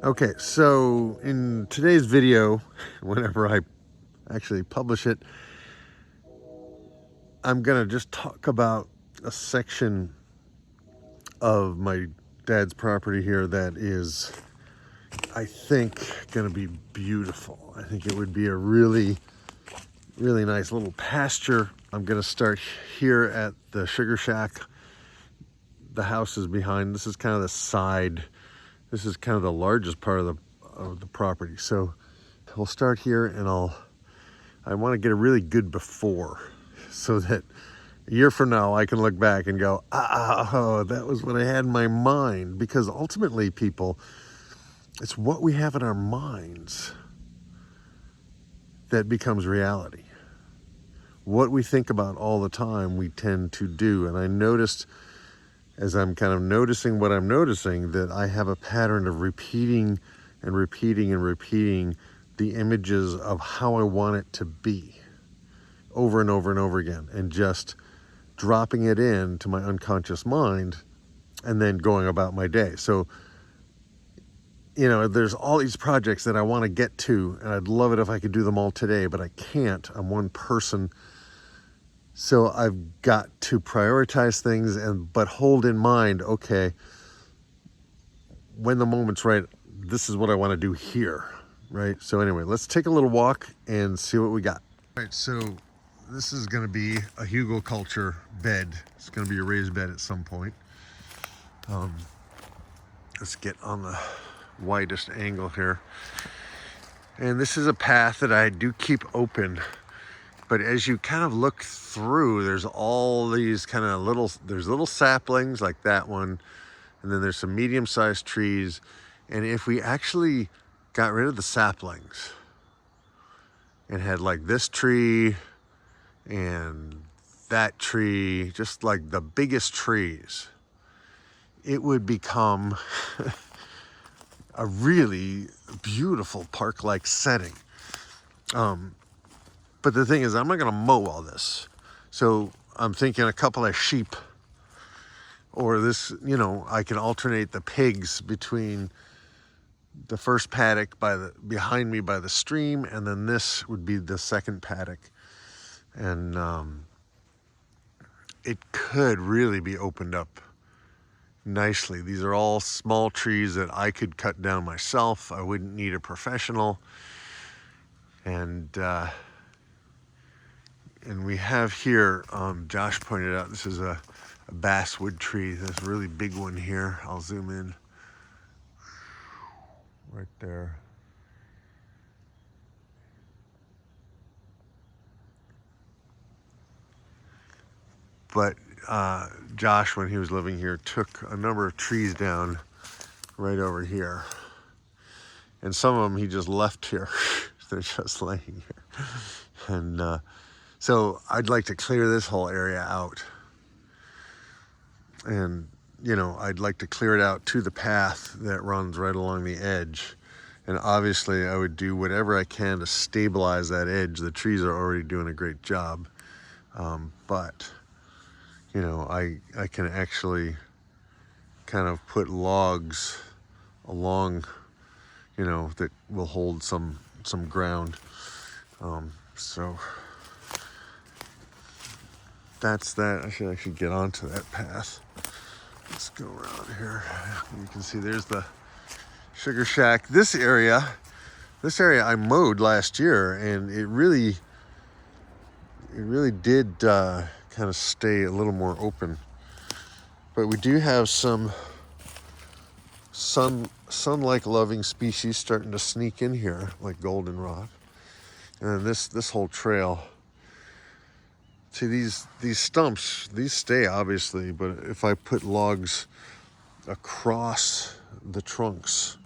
Okay, so in today's video, whenever I actually publish it, I'm gonna just talk about a section of my dad's property here that is, I think, gonna be beautiful. I think it would be a really nice little pasture. I'm gonna start here at the sugar shack. The house is behind. This is kind of the side. This is kind of the largest part of the property. So we'll start here, and I want to get a really good before, so that a year from now I can look back and go, oh, that was what I had in my mind. Because ultimately, people, it's what we have in our minds that becomes reality. What we think about all the time, we tend to do. And I noticed, as I'm kind of noticing what I'm noticing, that I have a pattern of repeating and repeating and repeating the images of how I want it to be over and over and over again, and just dropping it into my unconscious mind and then going about my day. So, you know, there's all these projects that I want to get to, and I'd love it if I could do them all today, but I can't. I'm one person. So I've got to prioritize things, but hold in mind, okay, when the moment's right, this is what I want to do here, right? So anyway, let's take a little walk and see what we got. All right, so this is going to be a hugelkultur bed. It's going to be a raised bed at some point. Let's get on the widest angle here. And this is a path that I do keep open. But as you kind of look through, there's all these kind of there's little saplings like that one. And then there's some medium-sized trees. And if we actually got rid of the saplings and had like this tree and that tree, just like the biggest trees, it would become a really beautiful park-like setting. But the thing is, I'm not gonna mow all this. So I'm thinking a couple of sheep, or this, you know, I can alternate the pigs between the first paddock behind me by the stream, and then this would be the second paddock. And it could really be opened up nicely. These are all small trees that I could cut down myself. I wouldn't need a professional. And we have here, Josh pointed out, this is a basswood tree. This really big one here. I'll zoom in right there. But Josh, when he was living here, took a number of trees down right over here. And some of them he just left here. They're just laying here. And so I'd like to clear this whole area out. And, you know, I'd like to clear it out to the path that runs right along the edge. And obviously I would do whatever I can to stabilize that edge. The trees are already doing a great job. But, you know, I can actually kind of put logs along, you know, that will hold some ground. So that's that. I should actually get onto that path. Let's go around here. You can see there's the sugar shack. This area I mowed last year, and it really did kind of stay a little more open. But we do have some sun-like loving species starting to sneak in here, like goldenrod. And this whole trail. See, these stumps, these stay obviously, but if I put logs across the trunks,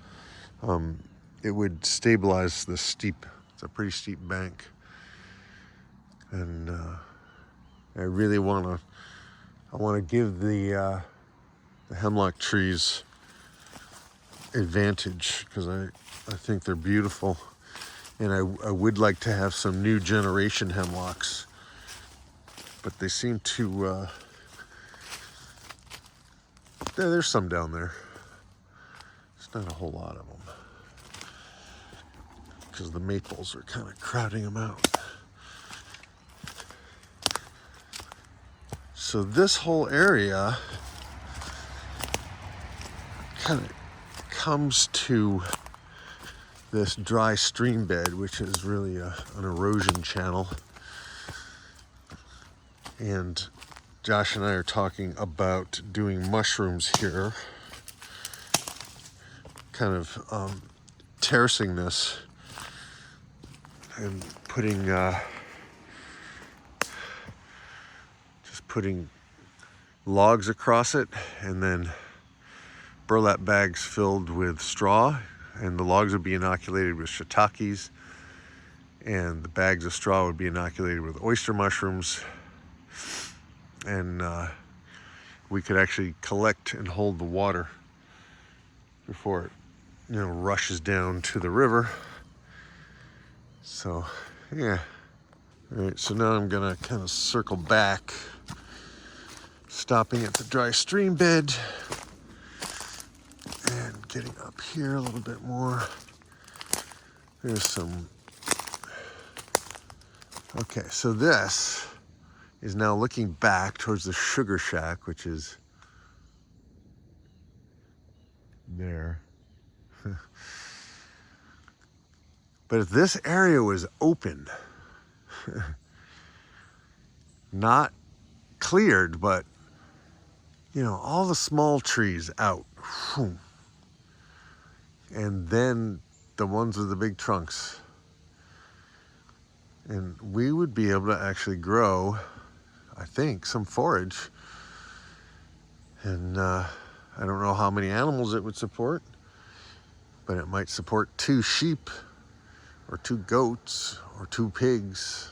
it would stabilize the steep. It's a pretty steep bank. And I really want to give the hemlock trees advantage, because I think they're beautiful, and I would like to have some new generation hemlocks, but they seem to there's some down there. There's not a whole lot of them. because the maples are kind of crowding them out. So this whole area kind of comes to this dry stream bed, which is really an erosion channel. And Josh and I are talking about doing mushrooms here, kind of terracing this and putting just putting logs across it, and then burlap bags filled with straw, and the logs would be inoculated with shiitakes, and the bags of straw would be inoculated with oyster mushrooms, and we could actually collect and hold the water before it, rushes down to the river. So, yeah. All right, so now I'm gonna kind of circle back, stopping at the dry stream bed and getting up here a little bit more. There's some, okay, so this is now looking back towards the sugar shack, which is there. But if this area was open, not cleared, but all the small trees out, and then the ones with the big trunks, and we would be able to actually grow, I think, some forage. And I don't know how many animals it would support, but it might support 2 sheep or 2 goats or 2 pigs.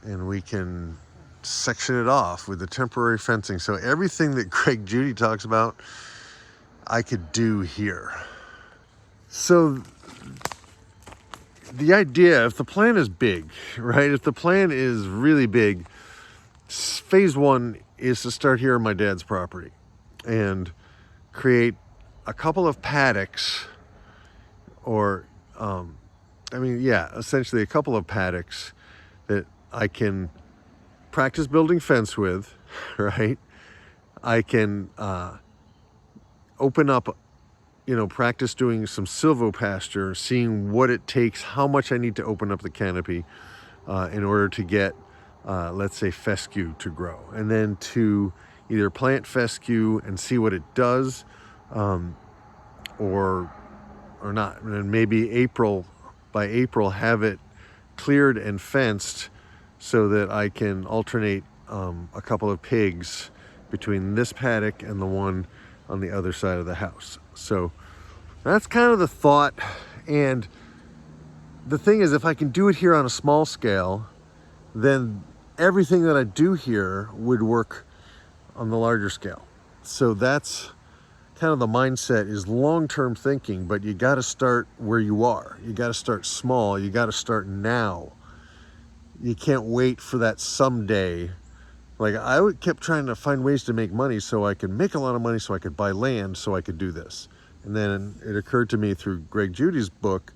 And we can section it off with the temporary fencing. So everything that Greg Judy talks about, I could do here. So the idea, if the plan is big, right? If the plan is really big, phase 1 is to start here on my dad's property and create a couple of paddocks, or essentially a couple of paddocks that I can practice building fence with, right? I can open up, practice doing some Silvo-Pasture, seeing what it takes, how much I need to open up the canopy in order to get, let's say, fescue to grow. And then to either plant fescue and see what it does, or not. And maybe by April, have it cleared and fenced so that I can alternate a couple of pigs between this paddock and the one on the other side of the house. So that's kind of the thought. And the thing is, if I can do it here on a small scale, then everything that I do here would work on the larger scale. So that's kind of the mindset, is long-term thinking, but you got to start where you are. You got to start small. You got to start now. You can't wait for that someday. Like, kept trying to find ways to make money so I could make a lot of money, so I could buy land, so I could do this. And then it occurred to me through Greg Judy's book,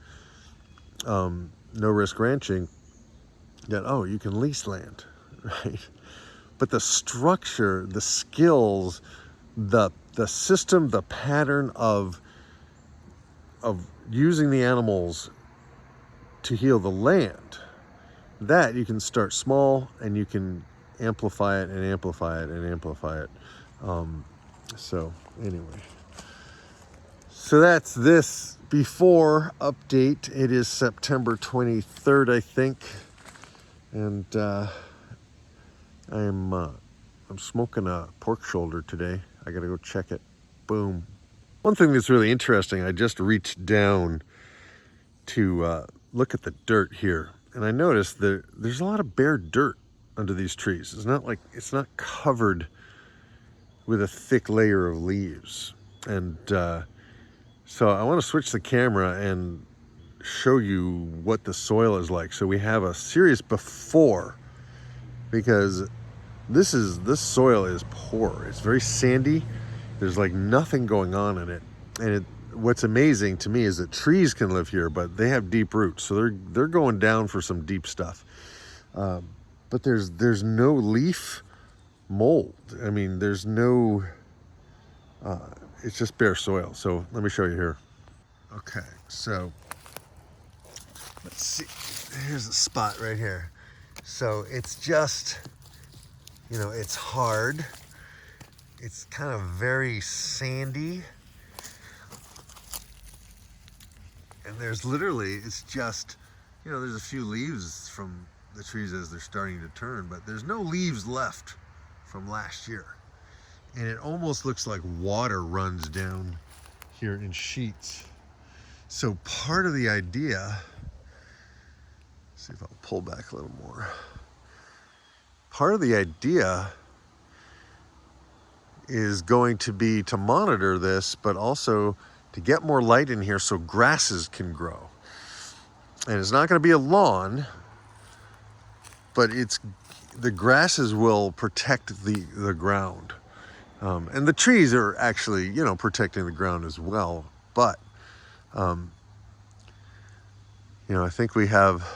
No Risk Ranching, that, you can lease land, right? But the structure, the skills, the system, the pattern of using the animals to heal the land, that you can start small and you can amplify it and amplify it and amplify it. So anyway, so that's this before update. It is September 23rd, I think, and I'm smoking a pork shoulder today. I gotta go check it. Boom. One thing that's really interesting, I just reached down to look at the dirt here, and I noticed that there's a lot of bare dirt under these trees. It's not covered with a thick layer of leaves. And so I want to switch the camera and show you what the soil is like. So we have a serious before, because this soil is poor. It's very sandy. There's like nothing going on in it. And what's amazing to me is that trees can live here, but they have deep roots, so they're going down for some deep stuff. But there's no leaf mold. I mean, there's no. It's just bare soil. So let me show you here. Okay, so let's see. Here's a spot right here. So it's just, it's hard. It's kind of very sandy. And there's literally, it's just, there's a few leaves from the trees as they're starting to turn, but there's no leaves left from last year. And it almost looks like water runs down here in sheets. So part of the idea, see if I'll pull back a little more. Part of the idea is going to be to monitor this, but also to get more light in here so grasses can grow. And it's not going to be a lawn, but the grasses will protect the ground. And the trees are actually, protecting the ground as well. But, I think we have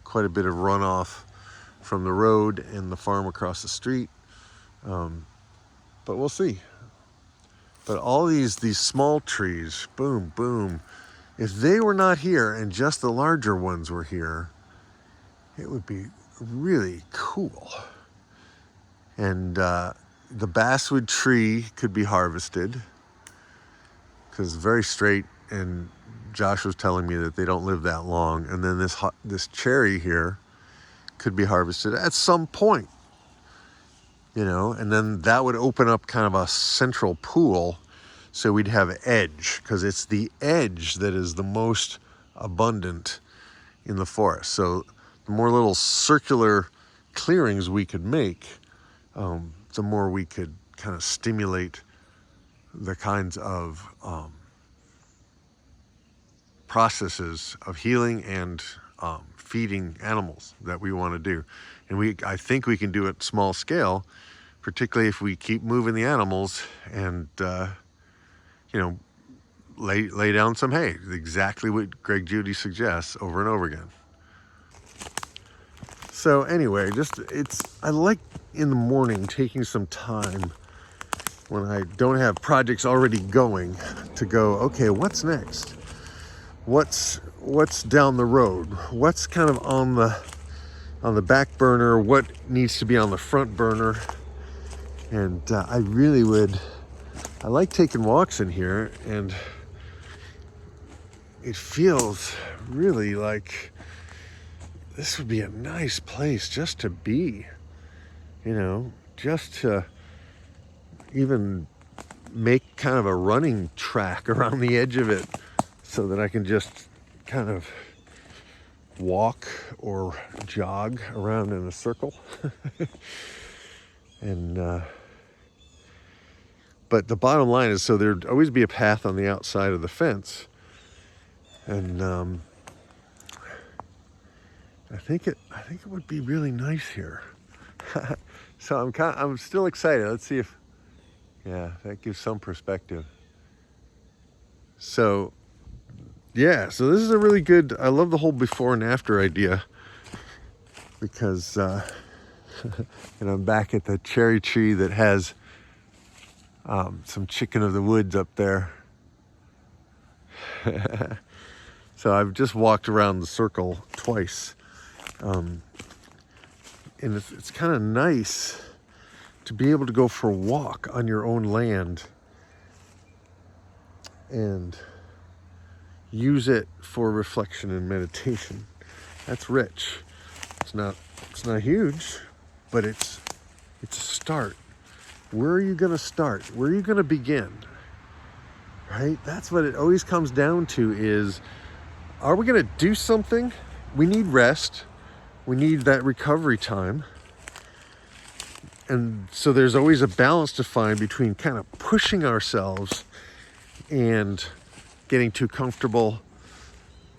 quite a bit of runoff from the road and the farm across the street. But we'll see. But all these small trees, boom, boom, if they were not here and just the larger ones were here, it would be really cool. And the basswood tree could be harvested because it's very straight, and Josh was telling me that they don't live that long. And then this cherry here could be harvested at some point, and then that would open up kind of a central pool, so we'd have edge, because it's the edge that is the most abundant in the forest. So the more little circular clearings we could make, the more we could kind of stimulate the kinds of processes of healing and feeding animals that we want to do. And I think we can do it small scale, particularly if we keep moving the animals and, lay down some hay, exactly what Greg Judy suggests over and over again. So anyway, I like in the morning taking some time when I don't have projects already going to go, okay, what's next? What's down the road? What's kind of on the back burner? What needs to be on the front burner? And I like taking walks in here, and it feels really like this would be a nice place just to be, just to even make kind of a running track around the edge of it so that I can just kind of walk or jog around in a circle. And but the bottom line is, so there'd always be a path on the outside of the fence, and I think it would be really nice here. So I'm still excited. Let's see if that gives some perspective. So this is a really good, I love the whole before and after idea, because and I'm back at the cherry tree that has some chicken of the woods up there. So I've just walked around the circle twice. And it's kind of nice to be able to go for a walk on your own land and use it for reflection and meditation. That's rich. It's not huge, but it's a start. Where are you going to start? Where are you going to begin? Right? That's what it always comes down to is, are we going to do something? We need rest. We need that recovery time. And so there's always a balance to find between kind of pushing ourselves and getting too comfortable,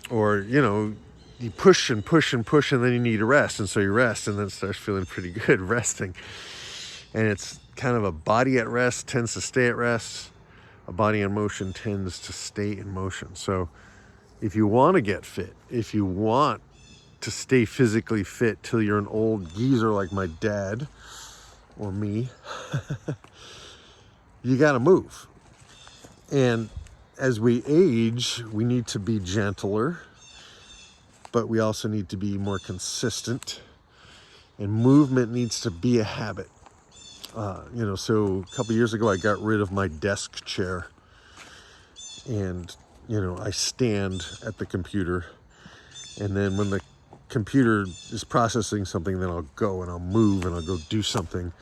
or, you push and push and push, and then you need a rest. And so you rest, and then it starts feeling pretty good resting. And it's kind of a body at rest tends to stay at rest, a body in motion tends to stay in motion. So if you want to get fit, if you want to stay physically fit till you're an old geezer like my dad or me, you got to move. And as we age, we need to be gentler, but we also need to be more consistent. And movement needs to be a habit. So a couple years ago, I got rid of my desk chair. And, I stand at the computer. And then when the computer is processing something, then I'll go and I'll move and I'll go do something.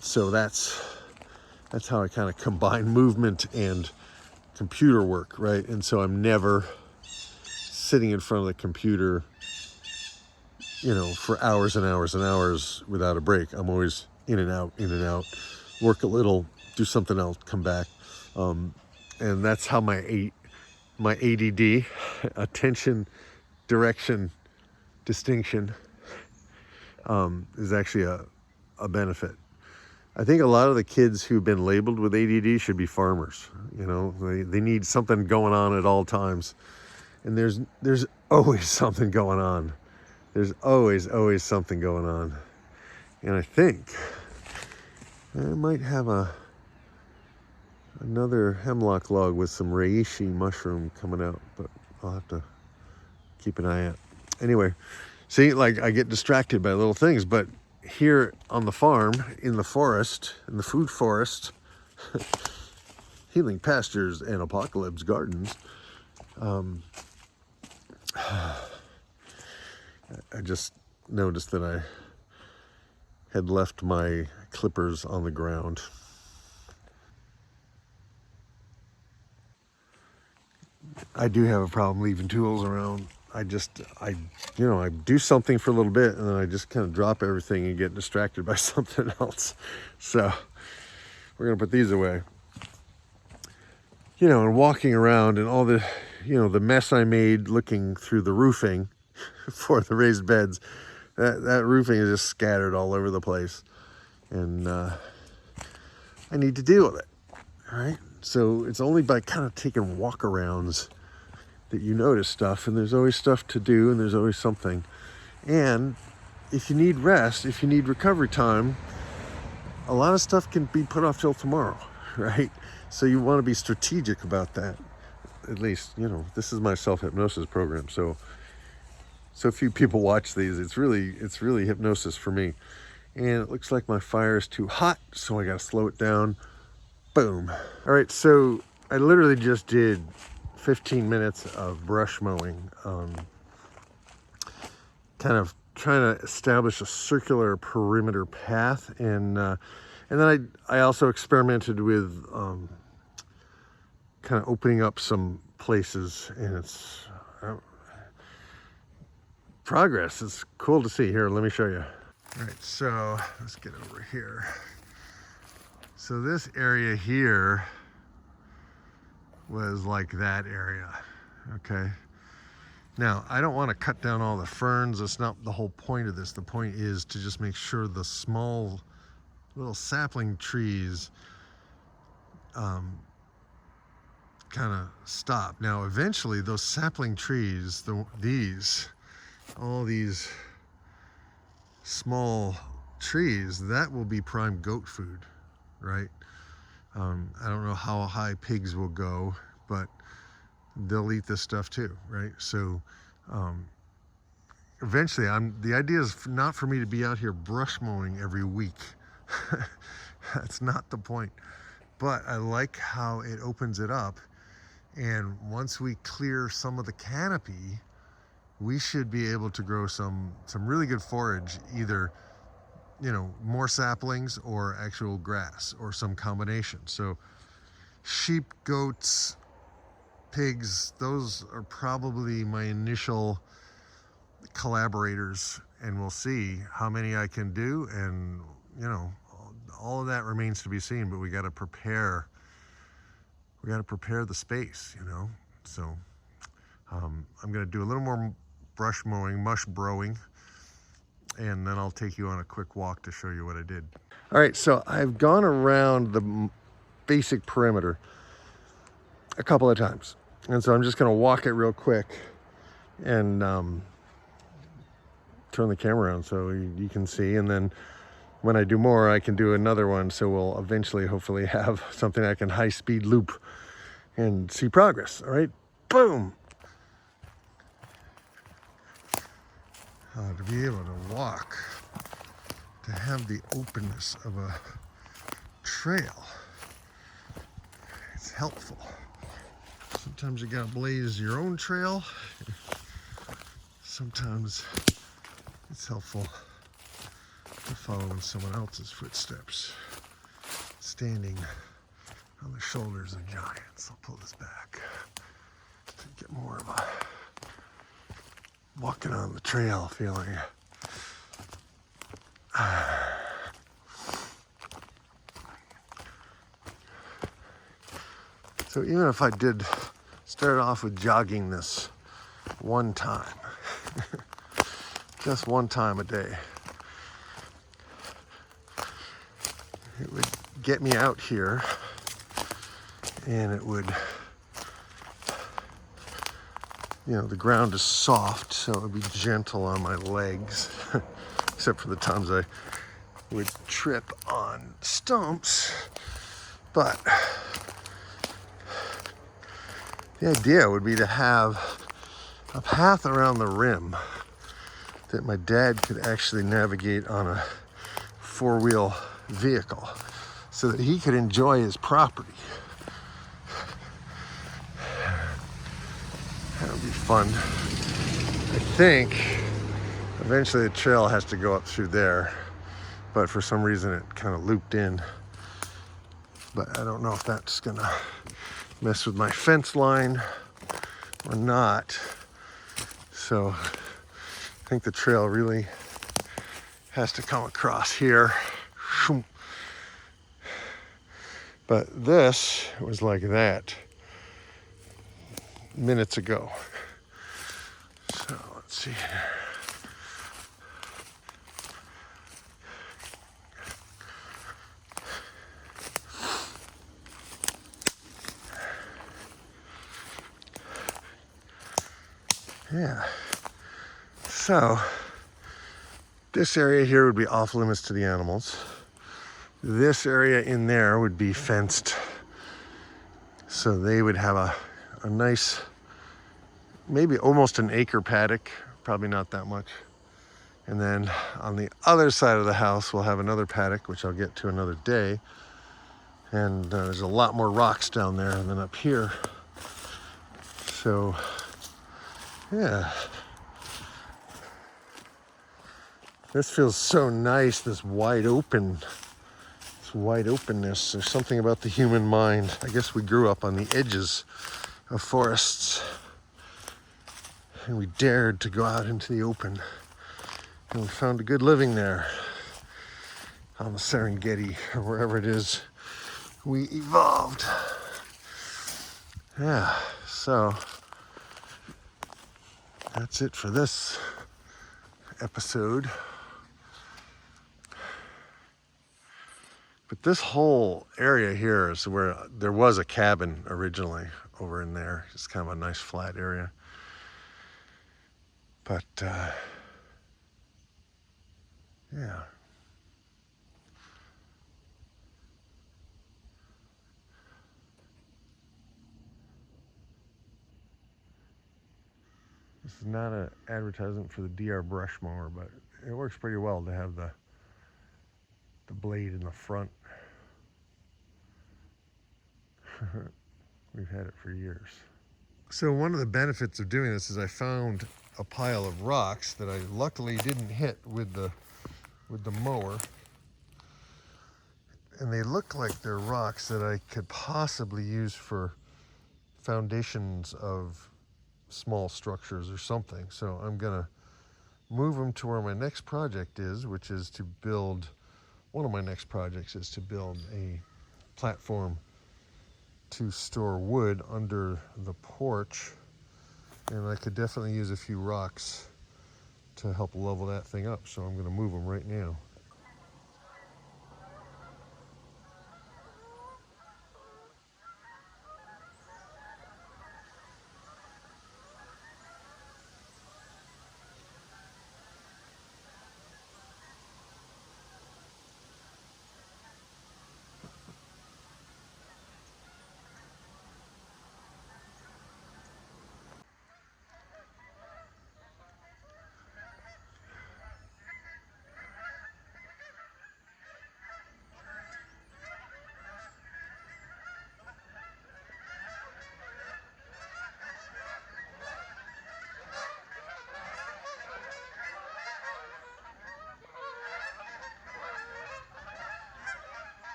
So that's how I kind of combine movement and computer work, right? And so I'm never sitting in front of the computer, for hours and hours and hours without a break. I'm always in and out, work a little, do something else, come back. And that's how my ADD, attention, direction, distinction, is actually a benefit. I think a lot of the kids who've been labeled with ADD should be farmers. They need something going on at all times. And there's always something going on. There's always something going on. And I think I might have another hemlock log with some reishi mushroom coming out, but I'll have to keep an eye out. Anyway, see, like I get distracted by little things, but here on the farm, in the forest, in the food forest, Healing Pastures and Apocalypse Gardens, I just noticed that I had left my clippers on the ground. I do have a problem leaving tools around. I do something for a little bit and then I just kind of drop everything and get distracted by something else. So we're going to put these away. And walking around and all the, the mess I made looking through the roofing for the raised beds, that roofing is just scattered all over the place. And I need to deal with it, all right? So it's only by kind of taking walk-arounds that you notice stuff, and there's always stuff to do, and there's always something. And if you need rest, if you need recovery time, a lot of stuff can be put off till tomorrow, right? So you want to be strategic about that. At least, this is my self-hypnosis program, so few people watch these. It's really hypnosis for me. And it looks like my fire is too hot, so I got to slow it down. Boom. All right, so I literally just did 15 minutes of brush mowing, kind of trying to establish a circular perimeter path, and then I also experimented with kind of opening up some places, and it's progress. It's cool to see. Here, let me show you. All right, so let's get over here. So this area here was like that area, okay? Now, I don't want to cut down all the ferns. That's not the whole point of this. The point is to just make sure the small little sapling trees kind of stop. Now, eventually, those sapling trees, all these small trees, that will be prime goat food, right? I don't know how high pigs will go, but they'll eat this stuff too, right? So eventually, the idea is not for me to be out here brush mowing every week. That's not the point. But I like how it opens it up, and once we clear some of the canopy, we should be able to grow some really good forage, either more saplings or actual grass or some combination. So sheep, goats, pigs, those are probably my initial collaborators, and we'll see how many I can do, and all of that remains to be seen, but we got to prepare the space, so I'm going to do a little more brush mowing, mush browing, and then I'll take you on a quick walk to show you what I did. All right, so I've gone around basic perimeter a couple of times. And so I'm just gonna walk it real quick and turn the camera around so you can see. And then when I do more, I can do another one. So we'll eventually, hopefully, have something I can high-speed loop and see progress. All right, boom. To be able to walk, to have the openness of a trail, it's helpful. Sometimes you gotta blaze your own trail. Sometimes it's helpful to follow in someone else's footsteps, standing on the shoulders of giants. I'll pull this back to get more of a walking on the trail feeling. So even if I did start off with jogging this one time, just one time a day, it would get me out here, and it would, you know, the ground is soft, so it would be gentle on my legs, except for the times I would trip on stumps. But the idea would be to have a path around the rim that my dad could actually navigate on a four-wheel vehicle so that he could enjoy his property. That would be fun. I think eventually the trail has to go up through there, but for some reason it kind of looped in. But I don't know if that's gonna mess with my fence line or not. So I think the trail really has to come across here. But this was like that minutes ago. So let's see here. Yeah, so this area here would be off limits to the animals. This area in there would be fenced. So they would have a nice, maybe almost an acre paddock, probably not that much. And then on the other side of the house, we'll have another paddock, which I'll get to another day. And there's a lot more rocks down there than up here. So, yeah. This feels so nice, this wide openness. There's something about the human mind. I guess we grew up on the edges of forests, and we dared to go out into the open, and we found a good living there on the Serengeti or wherever it is we evolved. Yeah, so that's it for this episode. But this whole area here is where there was a cabin originally over in there. It's kind of a nice flat area. But, yeah. This is not an advertisement for the DR brush mower, but it works pretty well to have the blade in the front. We've had it for years. So one of the benefits of doing this is I found a pile of rocks that I luckily didn't hit with the mower. And they look like they're rocks that I could possibly use for foundations of small structures or something. So I'm gonna move them to where my next project is, which is to build, one of my next projects is to build a platform to store wood under the porch. And I could definitely use a few rocks to help level that thing up. So I'm gonna move them right now.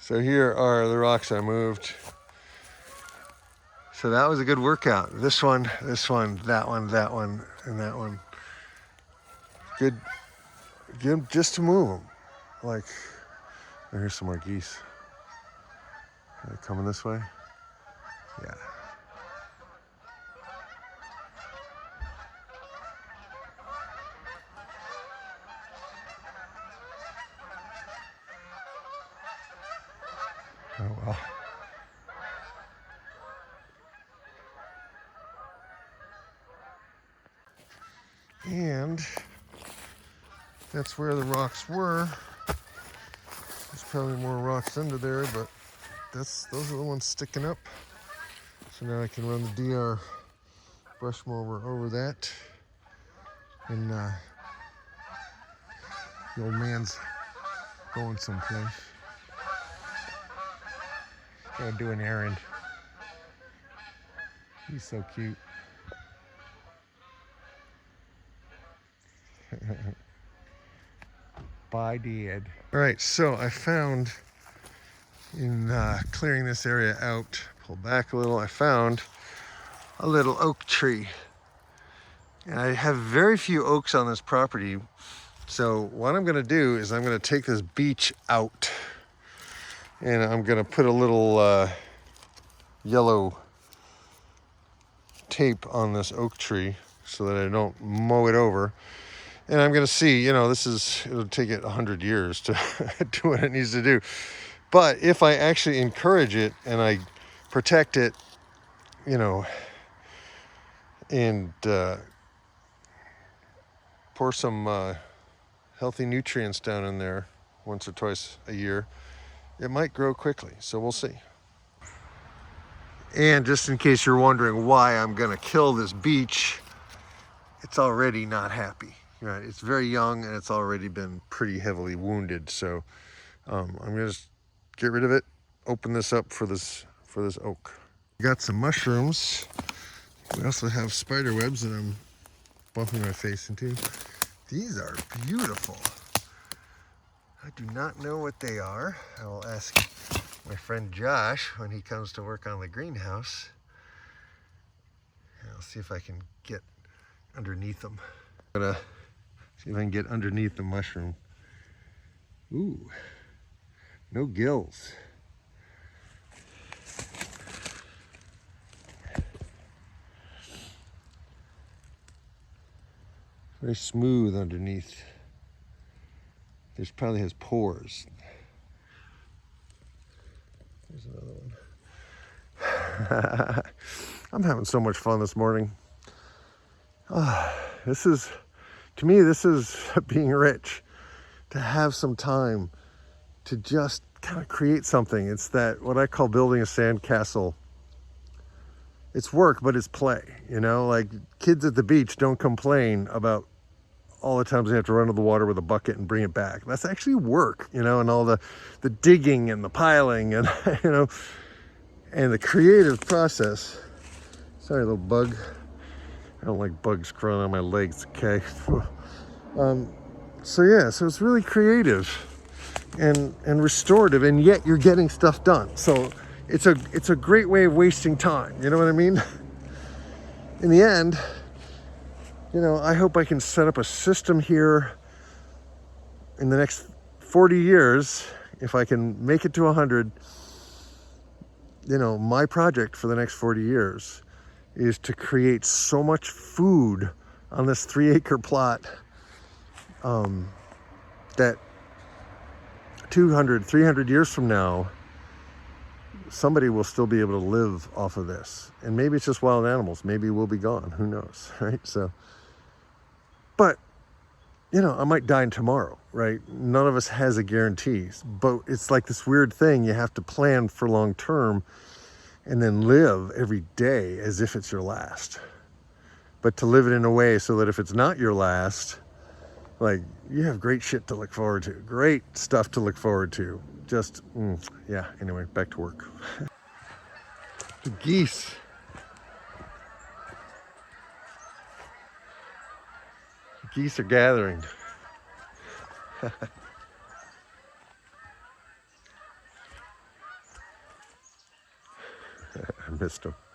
So here are the rocks I moved. So that was a good workout. This one, that one, and that one. Good just to move them. Like, oh, here's some more geese. Are they coming this way? Yeah. Oh well. And that's where the rocks were. There's probably more rocks under there, but those are the ones sticking up. So now I can run the DR brush mower over that. And the old man's going someplace. Gotta do an errand. He's so cute. Bye, Dad. All right, so I found in clearing this area out, pull back a little, I found a little oak tree. And I have very few oaks on this property. So what I'm gonna do is I'm gonna take this beech out and I'm gonna put a little yellow tape on this oak tree so that I don't mow it over. And I'm gonna see, it'll take it 100 years to do what it needs to do. But if I actually encourage it and I protect it, and pour some healthy nutrients down in there once or twice a year, it might grow quickly. So we'll see. And just in case you're wondering why I'm gonna kill this beech, it's already not happy. Right? It's very young and it's already been pretty heavily wounded. So I'm gonna just get rid of it, open this up for this oak. We got some mushrooms. We also have spider webs that I'm bumping my face into. These are beautiful. I do not know what they are. I will ask my friend Josh when he comes to work on the greenhouse. And I'll see if I can get underneath them. I'm gonna see if I can get underneath the mushroom. Ooh, no gills. Very smooth underneath. This probably has pores. There's another one. I'm having so much fun this morning. To me, this is being rich. To have some time to just kind of create something. It's that, what I call building a sandcastle. It's work, but it's play, like kids at the beach don't complain about all the times they have to run to the water with a bucket and bring it back. That's actually work, and all the digging and the piling and, and the creative process. Sorry, little bug. I don't like bugs crawling on my legs, okay? So it's really creative and restorative, and yet you're getting stuff done. So it's a great way of wasting time, you know what I mean? In the end, I hope I can set up a system here in the next 40 years. If I can make it to 100, my project for the next 40 years is to create so much food on this 3-acre plot that 200, 300 years from now, somebody will still be able to live off of this. And maybe it's just wild animals. Maybe we'll be gone. Who knows, right? So, but, I might die tomorrow, right? None of us has a guarantee. But it's like this weird thing. You have to plan for long term and then live every day as if it's your last. But to live it in a way so that if it's not your last, like, you have great shit to look forward to. Great stuff to look forward to. Just, anyway, back to work. The geese. The geese are gathering. missed him.